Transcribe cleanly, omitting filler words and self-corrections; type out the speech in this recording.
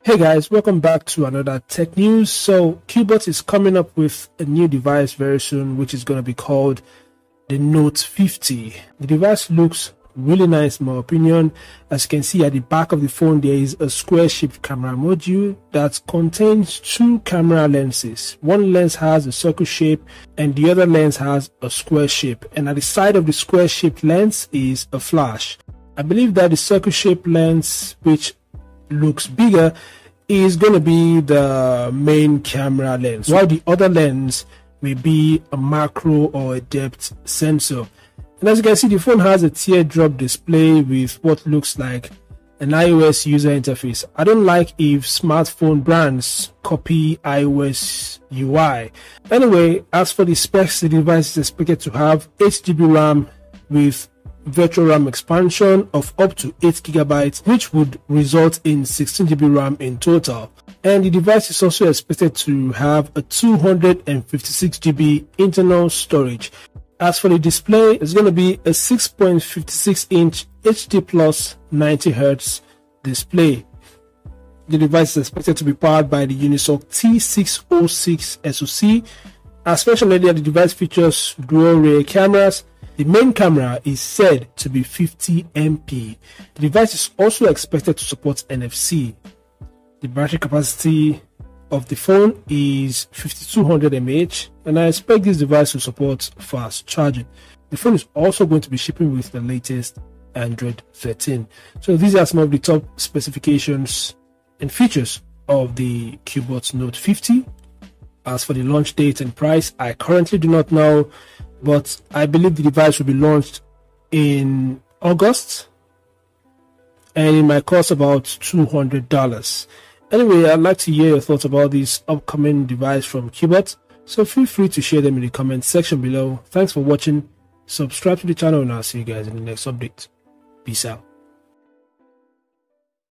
Hey guys, welcome back to another tech news. So Cubot is coming up with a new device very soon, which is going to be called the Note 50. The device looks really nice in my opinion. As you can see at the back of the phone, there is a square-shaped camera module that contains two camera lenses. One lens has a circle shape and the other lens has a square shape, and at the side of the square-shaped lens is a flash. I believe that the circle-shaped lens, which looks bigger, is going to be the main camera lens, while the other lens may be a macro or a depth sensor. And as you can see, the phone has a teardrop display with what looks like an iOS user interface. I don't like if smartphone brands copy iOS UI. Anyway, as for the specs, the device is expected to have 8GB RAM with virtual RAM expansion of up to 8GB, which would result in 16GB RAM in total. And the device is also expected to have a 256GB internal storage. As for the display, it's going to be a 6.56-inch HD plus 90Hz display. The device is expected to be powered by the Unisoc T606 SoC. As mentioned earlier, the device features dual rear cameras. The main camera is said to be 50MP. The device is also expected to support NFC. The battery capacity of the phone is 5200 mAh, and I expect this device to support fast charging. The phone is also going to be shipping with the latest Android 13. So these are some of the top specifications and features of the Cubot Note 50. As for the launch date and price, I currently do not know, but I believe the device will be launched in August and it might cost about $200. Anyway, I'd like to hear your thoughts about this upcoming device from Cubot, so feel free to share them in the comment section below. Thanks for watching, subscribe to the channel, and I'll see you guys in the next update. Peace out.